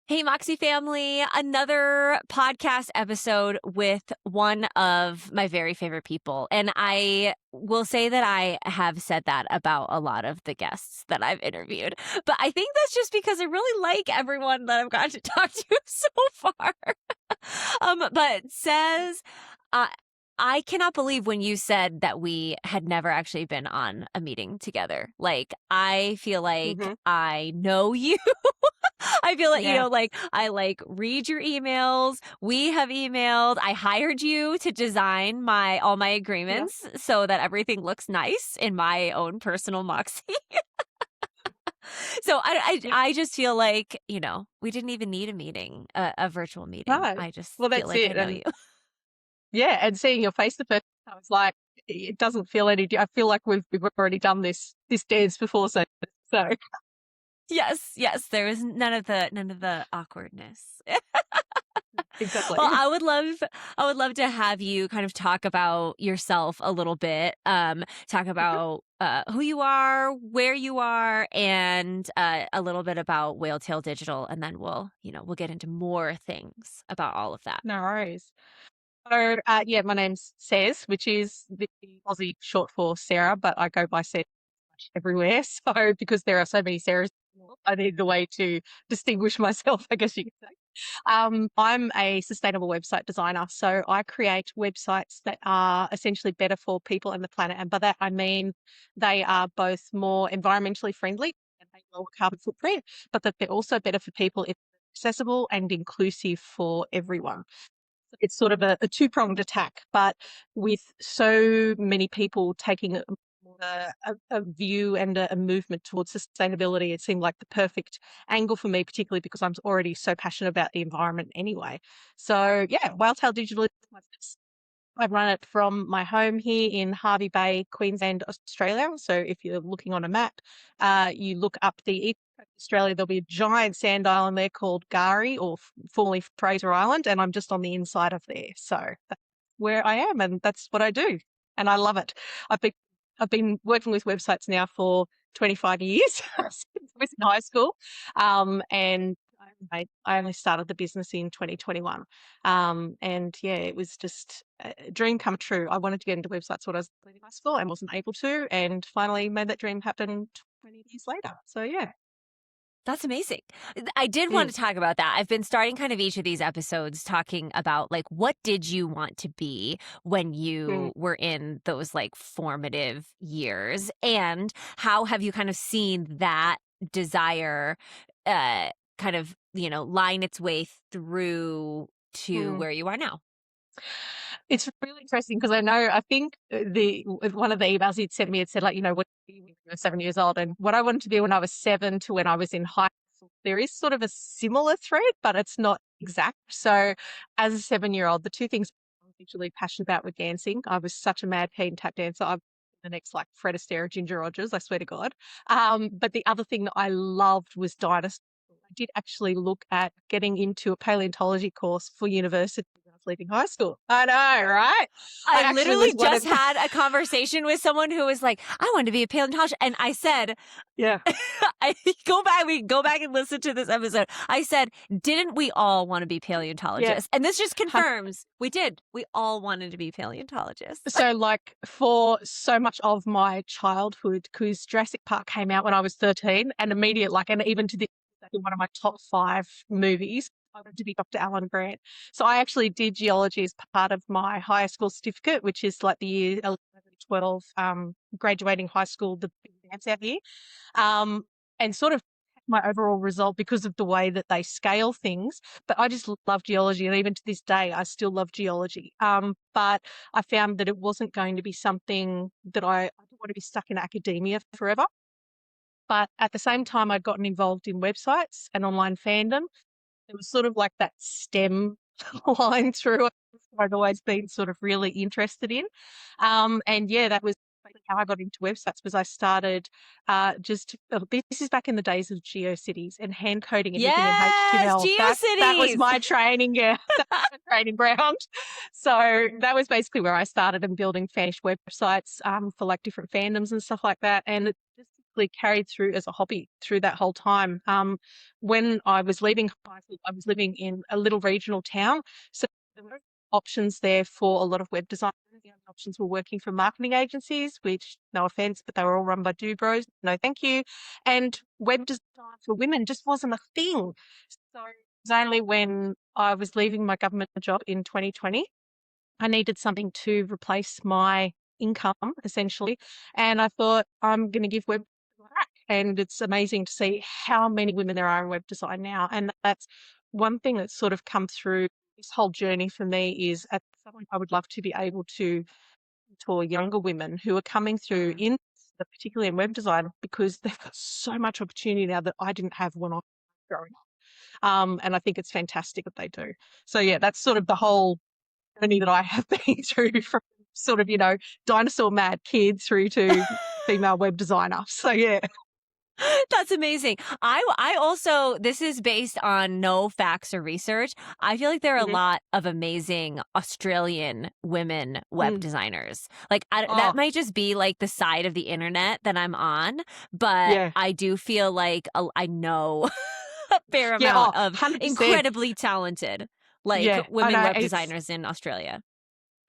Hey, Moxie family, another podcast episode with one of my very favorite people. And I will say that I have said that about a lot of the guests that I've interviewed. But I think that's just because I really like everyone that I've gotten to talk to so far. But says, uh, I cannot believe when you said that we had never actually been on a meeting together. Like, I feel like hmm I know you. I feel like, Yeah. I read your emails. We have emailed. I hired you to design all my Yeah. agreements so that everything looks nice in my own personal Moxie. So Yeah. I just feel like, we didn't even need a meeting, a virtual meeting. No. I just Well, feel that's like I it. know And you. yeah, and seeing your face to face, I was like, it doesn't feel I feel like we've already done this dance before. So Yes, yes. There is none of the awkwardness. exactly. Well, I would love to have you kind of talk about yourself a little bit. Talk about who you are, where you are, and a little bit about Whale Tail Digital, and then we'll get into more things about all of that. No worries. So yeah, my name's Sez, which is the Aussie short for Sarah, but I go by Sez everywhere. So because there are so many Sarahs, I need a way to distinguish myself, I guess you could say. I'm a sustainable website designer, so I create websites that are essentially better for people and the planet. And by that, I mean they are both more environmentally friendly and they lower carbon footprint, but that they're also better for people. It's accessible and inclusive for everyone. It's sort of a two-pronged attack, but with so many people taking a view and a movement towards sustainability, it seemed like the perfect angle for me, particularly because I'm already so passionate about the environment anyway. So yeah, Whaletail Digital is my business. I run it from my home here in Hervey Bay, Queensland, Australia. So if you're looking on a map, you look up the east coast of Australia, there'll be a giant sand island there called Gari or formerly Fraser Island, and I'm just on the inside of there. So that's where I am, and that's what I do, and I love it. I've been I've been working with websites now for 25 years since I was in high school, and I only started the business in 2021. And yeah, it was just a dream come true. I wanted to get into websites when I was in high school and wasn't able to, and finally made that dream happen 20 years later. So yeah. That's amazing. I did want Mm, to talk about that. I've been starting kind of each of these episodes talking about like what did you want to be when mm, you were in those like formative years, and how have you kind of seen that desire kind of, line its way through to mm. where you are now? It's really interesting because I think the one of the emails he'd sent me, it said like, what did you do when you were 7 years old? And what I wanted to be when I was 7 to when I was in high school, there is sort of a similar thread, but it's not exact. So as a 7-year-old, the two things I'm actually passionate about were dancing. I was such a mad keen tap dancer. I'm the next like Fred Astaire, Ginger Rogers, I swear to God. But the other thing that I loved was dinosaurs. I did actually look at getting into a paleontology course for university when I was leaving high school. I know, right? I I actually was literally one of just had a conversation with someone who was like, I want to be a paleontologist. And I said, yeah, we go back and listen to this episode. I said, didn't we all want to be yeah. paleontologists? And this just confirms we did. We all wanted to be paleontologists. So, like, for so much of my childhood, because Jurassic Park came out when I was 13, and immediate, like, and even to this, one of my top 5 movies, I wanted to be Dr. Alan Grant. So, I actually did geology as part of my high school certificate, which is like the year 11, 12, graduating high school, the big exams out here. And sort of my overall result because of the way that they scale things. But I just love geology, and even to this day, I still love geology. But I found that it wasn't going to be something that I didn't want to be stuck in academia forever. But at the same time, I'd gotten involved in websites and online fandom. It was sort of like that STEM line through it. I've always been sort of really interested in. And yeah, that was basically how I got into websites was I started this is back in the days of GeoCities and hand coding everything in Yes, HTML. That was GeoCities. my training, yeah. That was my training ground. So that was basically where I started and building fanish websites for like different fandoms and stuff like that. And it just basically carried through as a hobby through that whole time. When I was leaving high school, I was living in a little regional town. So there were options there for a lot of web designers. The only options were working for marketing agencies, which, no offense, but they were all run by do bros. No, thank you. And web design for women just wasn't a thing. So it was only when I was leaving my government job in 2020, I needed something to replace my income essentially. And I thought, I'm going to give web a crack. And it's amazing to see how many women there are in web design now. And that's one thing that's sort of come through this whole journey for me is at some point I would love to be able to mentor younger women who are coming through in particularly in web design, because they've got so much opportunity now that I didn't have when I was growing up. And I think it's fantastic that they do. So yeah, that's sort of the whole journey that I have been through, from sort of, dinosaur mad kid through to female web designer. So yeah. That's amazing. I also, this is based on no facts or research. I feel like there are a Mhm. lot of amazing Australian women web Mm. designers. Like that Oh, might just be like the side of the internet that I'm on, but yeah. I do feel like I know a fair Yeah, amount oh, of 100%. incredibly talented like Yeah, I women know, web it's designers in Australia.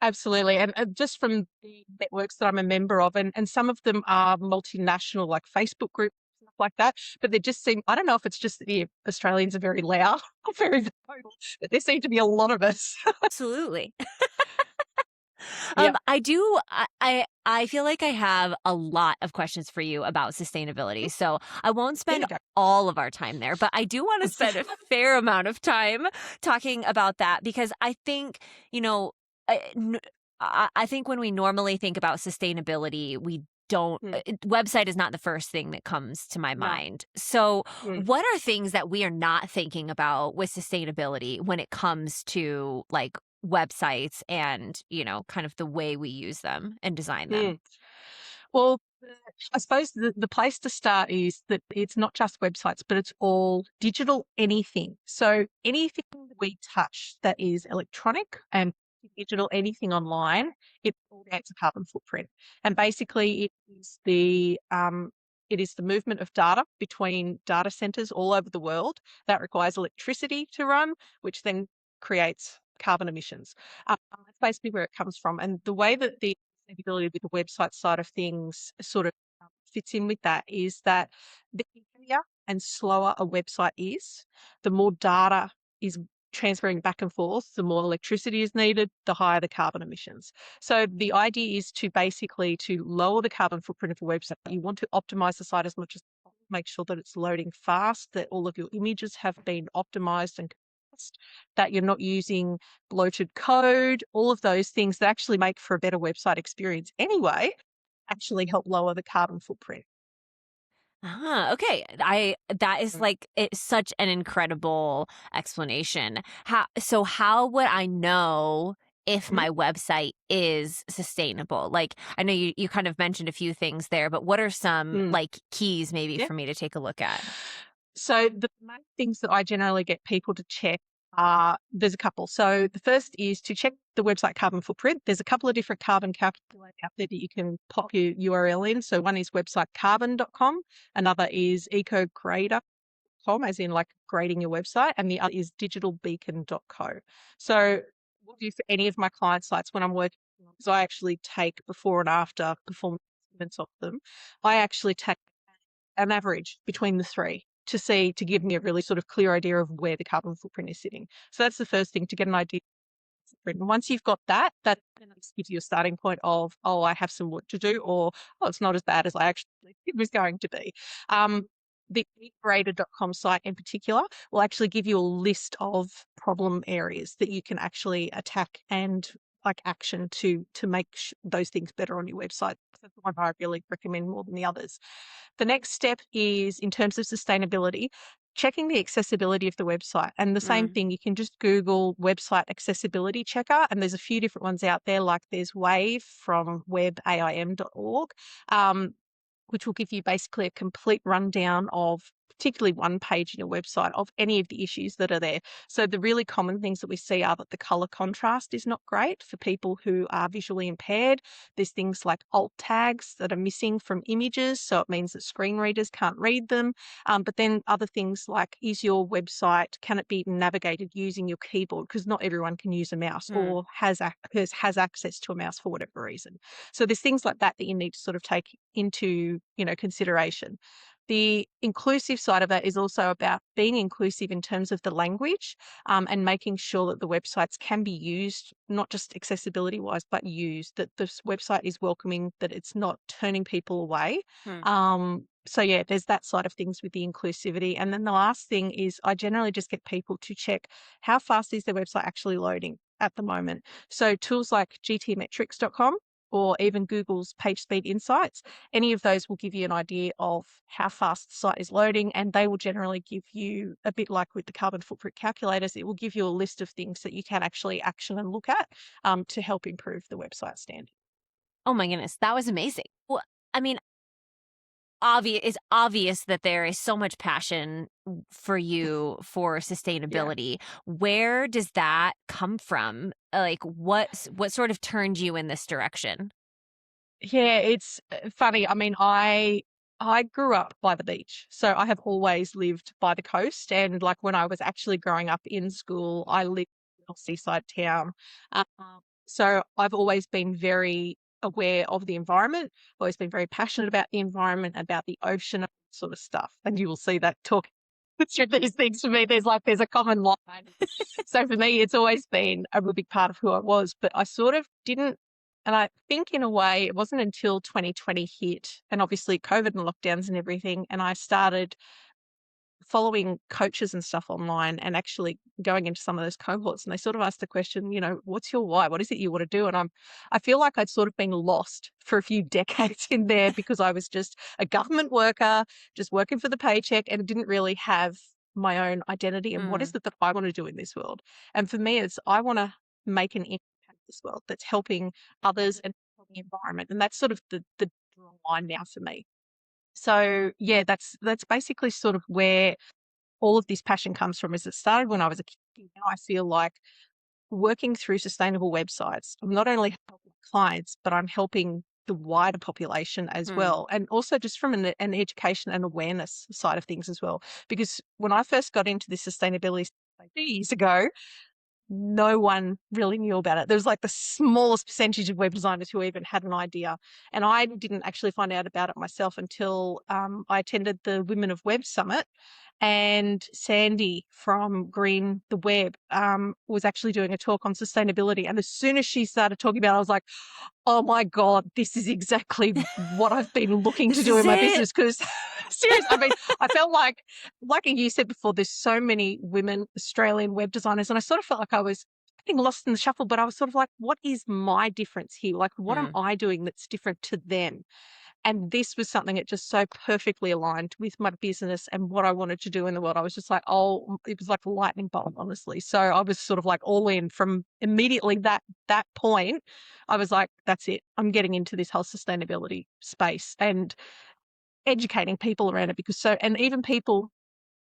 absolutely. And just from the networks that I'm a member of, and some of them are multinational, like Facebook groups, stuff like that. But they just seem, I don't know if it's just that the Australians are very loud or very vocal, but there seem to be a lot of us. Absolutely. Yeah. I do. I feel like I have a lot of questions for you about sustainability. So I won't spend Yeah, go. all of our time there, but I do want to spend a fair amount of time talking about that because I think, you know, I, n- I think when we normally think about sustainability, we don't, Mm, website is not the first thing that comes to my no. mind. So, Mm. what are things that we are not thinking about with sustainability when it comes to like websites and, kind of the way we use them and design them? Mm. Well, I suppose the place to start is that it's not just websites, but it's all digital anything. So anything that we touch that is electronic and digital, anything online, it all adds a carbon footprint. And basically, it is the movement of data between data centers all over the world that requires electricity to run, which then creates carbon emissions. That's basically where it comes from. And the way that the sustainability with the website side of things sort of fits in with that is that the heavier and slower a website is, the more data is transferring back and forth, the more electricity is needed, the higher the carbon emissions. So the idea is to basically to lower the carbon footprint of a website. You want to optimize the site as much as possible, make sure that it's loading fast, that all of your images have been optimized and compressed, that you're not using bloated code, all of those things that actually make for a better website experience anyway, actually help lower the carbon footprint. Okay. I that is Mm. like it's such an incredible explanation. How would I know if Mhm. my website is sustainable? Like I know you kind of mentioned a few things there, but what are some Mm. like keys maybe Yeah. for me to take a look at? So the main things that I generally get people to check are there's a couple. So the first is to check the website carbon footprint. There's a couple of different carbon calculators out there that you can pop your URL in. So one is websitecarbon.com, another is ecograder.com, as in like grading your website, and the other is digitalbeacon.co. So what I do for any of my client sites when I'm working, because I actually take before and after performance estimates of them, I actually take an average between the three to give me a really sort of clear idea of where the carbon footprint is sitting. So that's the first thing, to get an idea of the footprint. And once you've got that, that then gives you a starting point of, oh, I have some work to do, or oh, it's not as bad as I actually think it was going to be. The egrader.com site in particular will actually give you a list of problem areas that you can actually attack and like action to make those things better on your website. That's the one I really recommend more than the others. The next step is, in terms of sustainability, checking the accessibility of the website. And the same Mm. thing, you can just Google website accessibility checker, and there's a few different ones out there, like there's Wave from webaim.org, which will give you basically a complete rundown of particularly one page in your website of any of the issues that are there. So the really common things that we see are that the color contrast is not great for people who are visually impaired. There's things like alt tags that are missing from images, so it means that screen readers can't read them. But then other things like, is your website, can it be navigated using your keyboard? Because not everyone can use a mouse or has access to a mouse for whatever reason. So there's things like that that you need to sort of take into, consideration. The inclusive side of it is also about being inclusive in terms of the language, and making sure that the websites can be used, not just accessibility wise, but used, that this website is welcoming, that it's not turning people away. So yeah, there's that side of things with the inclusivity. And then the last thing is I generally just get people to check how fast is their website actually loading at the moment. So tools like gtmetrics.com or even Google's PageSpeed Insights, any of those will give you an idea of how fast the site is loading, and they will generally give you, a bit like with the carbon footprint calculators, it will give you a list of things that you can actually action and look at to help improve the website standard. Oh my goodness, that was amazing. Well, I mean, it's obvious that there is so much passion for you for Yeah. sustainability. Where does that come from? Like, what sort of turned you in this direction? Yeah, it's funny. I mean, I grew up by the beach, so I have always lived by the coast. And like when I was actually growing up in school, I lived in a seaside town. Um, so I've always been very aware of the environment. Always been very passionate about the environment, about the ocean, sort of stuff. And you will see that talk through these things for me. There's a common line. So for me, it's always been a real big part of who I was. But I sort of didn't. And I think in a way, it wasn't until 2020 hit, and obviously COVID and lockdowns and everything, and I started following coaches and stuff online and actually going into some of those cohorts, and they sort of asked the question, what's your why? What is it you want to do? And I feel like I'd sort of been lost for a few decades in there because I was just a government worker, just working for the paycheck, and didn't really have my own identity and what is it that I want to do in this world. And for me, it's I want to make an impact in this world that's helping others and helping the environment. And that's sort of the draw line now for me. So yeah, that's basically sort of where all of this passion comes from. Is it started when I was a kid. Now I feel like working through sustainable websites, I'm not only helping clients, but I'm helping the wider population as well. And also just from an education and awareness side of things as well. Because when I first got into this sustainability a few years ago, no one really knew about it. There was like the smallest percentage of web designers who even had an idea. And I didn't actually find out about it myself until I attended the Women of Web Summit. And Sandy from Green the Web was actually doing a talk on sustainability. And as soon as she started talking about it, I was like, oh my God, this is exactly what I've been looking to This do is in my it. business. Because seriously, I mean, I felt like you said before, there's so many women Australian web designers, and I sort of felt like I was getting lost in the shuffle, but I was sort of like, what is my difference here? Like, what am I doing that's different to them? And this was something that just so perfectly aligned with my business and what I wanted to do in the world. I was just like, oh, it was like a lightning bolt, honestly. So I was sort of like all in from immediately that point. I was like, that's it. I'm getting into this whole sustainability space and educating people around it and even people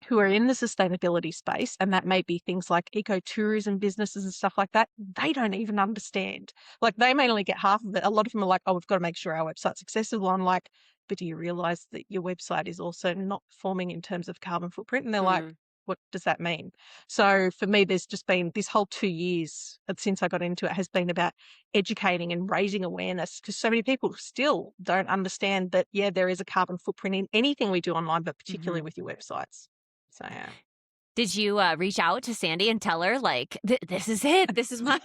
who are in the sustainability space, and that may be things like ecotourism businesses and stuff like that, they don't even understand. Like they may only get half of it. A lot of them are like, oh, we've got to make sure our website's accessible. I'm like, but do you realize that your website is also not performing in terms of carbon footprint? And they're like, what does that mean? So for me, there's just been this whole 2 years since I got into it has been about educating and raising awareness because so many people still don't understand that, yeah, there is a carbon footprint in anything we do online, but particularly with your websites. So yeah. Did you reach out to Sandy and tell her like this is it? This is my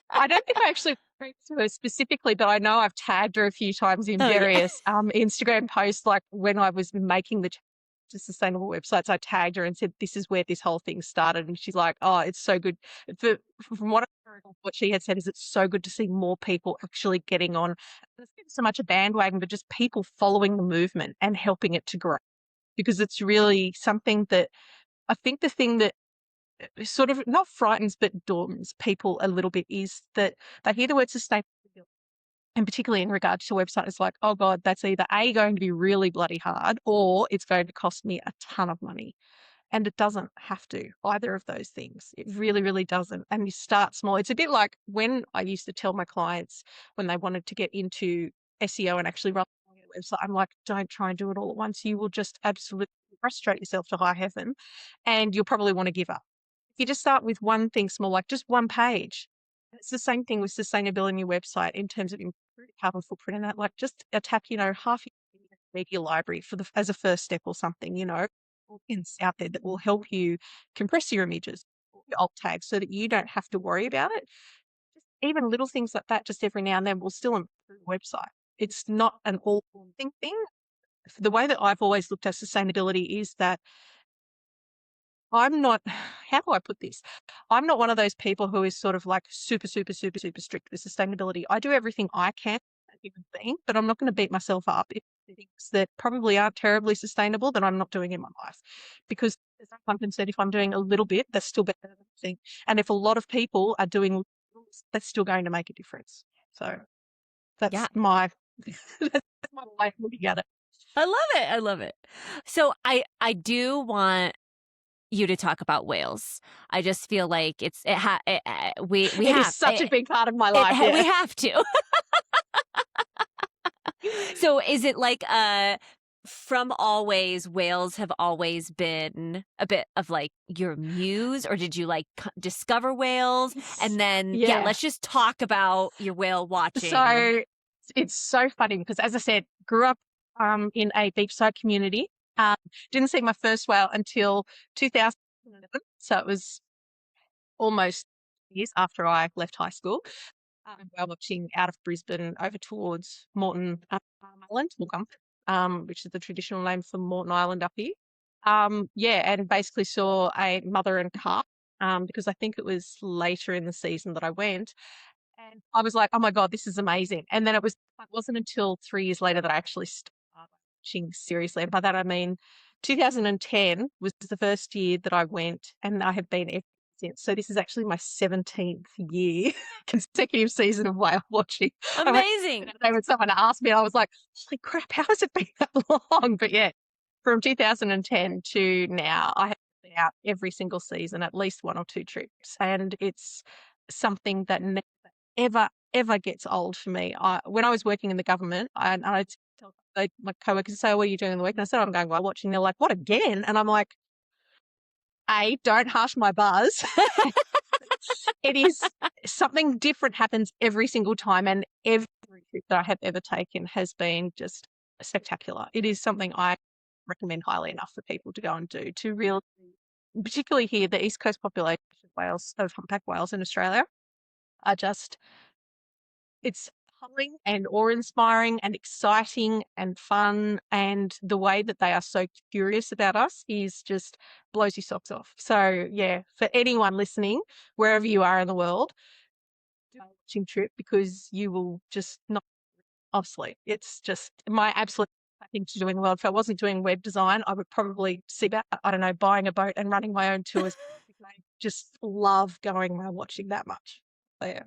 I don't think I actually spoke to her specifically, but I know I've tagged her a few times in Oh yeah. various Instagram posts. Like when I was making the to sustainable websites, I tagged her and said, "This is where this whole thing started." And she's like, "Oh, it's so good." From what I heard, what she had said is, it's so good to see more people actually getting on. It's not so much a bandwagon, but just people following the movement and helping it to grow, because it's really something that I think the thing that sort of not frightens but daunts people a little bit is that they hear the word sustainability And particularly in regards to websites, it's like, oh God, that's either A, going to be really bloody hard, or it's going to cost me a ton of money. And it doesn't have to, either of those things. It really, really doesn't. And you start small. It's a bit like when I used to tell my clients when they wanted to get into SEO and actually run a website, I'm like, don't try and do it all at once. You will just absolutely frustrate yourself to high heaven and you'll probably want to give up. If you just start with one thing small, like just one page. It's the same thing with sustainability in your website in terms of improving carbon footprint and that, like just attack, half your media library as a first step or something, things out there that will help you compress your images, your alt tags, so that you don't have to worry about it. Just even little things like that, just every now and then, will still improve the website. It's not an all-thing thing. The way that I've always looked at sustainability is that I'm not, how do I put this? I'm not one of those people who is sort of like super, super, super, super strict with sustainability. I do everything I can as a human being, but I'm not going to beat myself up if things that probably aren't terribly sustainable that I'm not doing in my life. Because as Duncan said, if I'm doing a little bit, that's still better than nothing. And if a lot of people are doing little, that's still going to make a difference. So Yeah. that's my that's my way of looking at it. I love it. I love it. So I do want you to talk about whales. I just feel like we It is have such a big part of my it, life. we Yeah. have to. So is it like from always, whales have always been a bit of like your muse, or did you like discover whales? And then Yeah. let's just talk about your whale watching. So it's so funny because, as I said, grew up in a beachside community. Didn't see my first whale until 2011. So it was almost years after I left high school. Whale watching out of Brisbane over towards Moreton Island, which is the traditional name for Moreton Island up here. And basically saw a mother and calf because I think it was later in the season that I went. And I was like, oh my God, this is amazing. And then it wasn't until 3 years later that I actually started watching seriously. And by that, I mean, 2010 was the first year that I went, and I have been ever since. So this is actually my 17th year consecutive season of whale watching. Amazing. When someone asked me, I was like, holy crap, how has it been that long? But yeah, from 2010 to now, I have been out every single season, at least 1 or 2 trips. And it's something that ever gets old for me. When I was working in the government, I'd tell my co-workers, say, what are you doing in the week? And I said, I'm going whale watching. They're like, what, again? And I'm like, don't harsh my buzz. It is something different happens every single time, and every trip that I have ever taken has been just spectacular. It is something I recommend highly enough for people to go and do, to really, particularly here, the East Coast population of humpback whales in Australia are just, it's humbling and awe-inspiring and exciting and fun, and the way that they are so curious about us is just blows your socks off. So yeah, for anyone listening, wherever you are in the world, do a watching trip, because you will just not, obviously, it's just my absolute thing to do in the world. If I wasn't doing web design, I would probably see about, I don't know, buying a boat and running my own tours. I just love going whale watching that much. So, yeah.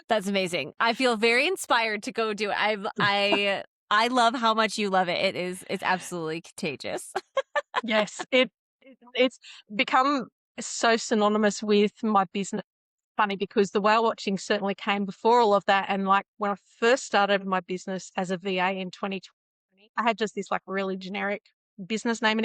That's amazing. I feel very inspired to go do it. I love how much you love it. It's absolutely contagious. Yes, it's become so synonymous with my business. Funny, because the whale watching certainly came before all of that. And like when I first started my business as a VA in 2020, I had just this like really generic business name,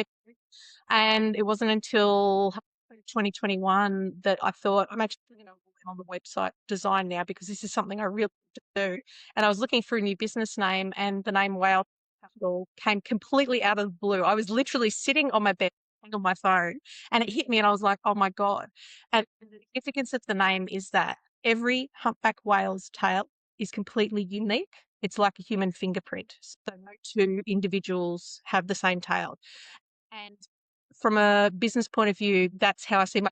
and it wasn't until 2021 that I thought, I'm actually going to work on the website design now, because this is something I really want to do. And I was looking for a new business name, and the name Whale Capital came completely out of the blue. I was literally sitting on my bed on my phone, and it hit me, and I was like, oh my God. And the significance of the name is that every humpback whale's tail is completely unique. It's like a human fingerprint. So no two individuals have the same tail. And from a business point of view, that's how I see my,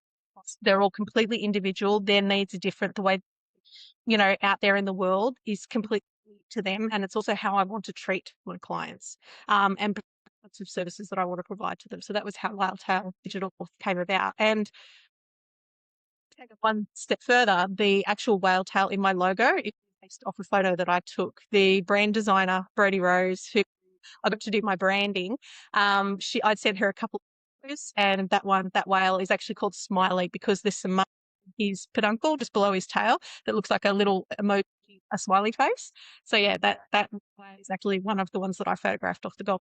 they're all completely individual. Their needs are different. The way, out there in the world is completely to them. And it's also how I want to treat my clients, and lots of services that I want to provide to them. So that was how Whaletail Digital came about. And to take it one step further, the actual whale tail in my logo is based off a photo that I took. The brand designer, Brodie Rose, who I got to do my branding, I'd sent her a couple of photos, and that whale is actually called Smiley because there's some mud in his peduncle just below his tail that looks like a little emoji, a smiley face. So yeah, that whale is actually one of the ones that I photographed off the Gold.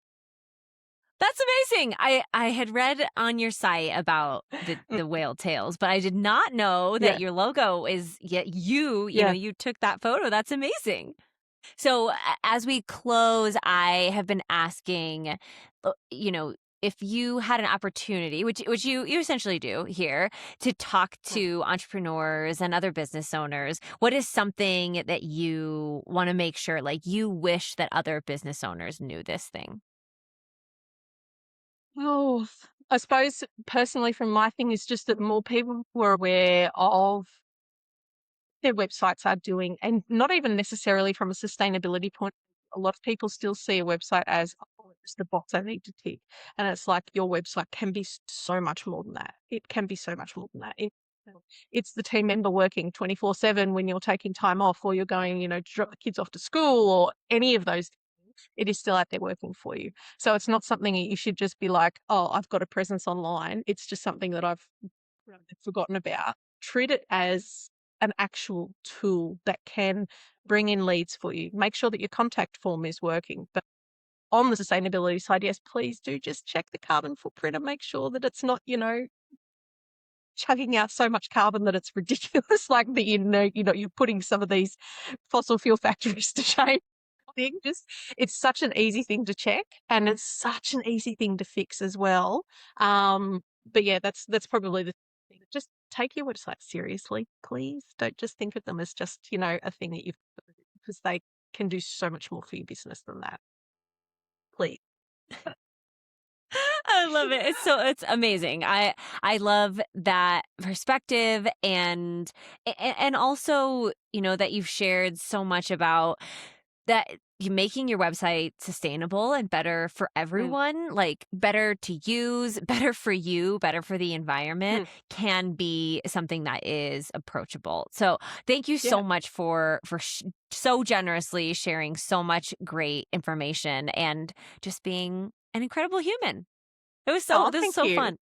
That's amazing. I had read on your site about Mm, the whale tails, but I did not know that yeah, your logo is yet yeah. you took that photo. That's amazing. So as we close, I have been asking, if you had an opportunity, which you essentially do here, to talk Mm. to entrepreneurs and other business owners, what is something that you want to make sure, like you wish that other business owners knew this thing? Oh, I suppose personally from my thing is just that more people were aware of their websites are doing, and not even necessarily from a sustainability point. A lot of people still see a website as, oh, it's the box I need to tick. And it's like your website can be so much more than that. It can be so much more than that. It's the team member working 24/7 when you're taking time off or you're going, to drop the kids off to school or any of those things. It is still out there working for you. So it's not something that you should just be like, oh, I've got a presence online. It's just something that I've forgotten about. Treat it as an actual tool that can bring in leads for you. Make sure that your contact form is working. But on the sustainability side, yes, please do just check the carbon footprint and make sure that it's not, chugging out so much carbon that it's ridiculous. Like that, you're putting some of these fossil fuel factories to shame. It's such an easy thing to check, and it's such an easy thing to fix as well. But yeah, that's probably the thing. Just take your website seriously, please. Don't just think of them as just a thing that you've because they can do so much more for your business than that. Please. I love it. It's amazing. I love that perspective and also, that you've shared so much about that you making your website sustainable and better for Mm, everyone, like better to use, better for you, better for the environment, mm, can be something that is approachable. So thank you yeah. so much for so generously sharing so much great information and just being an incredible human. Oh, This is thank so you. fun.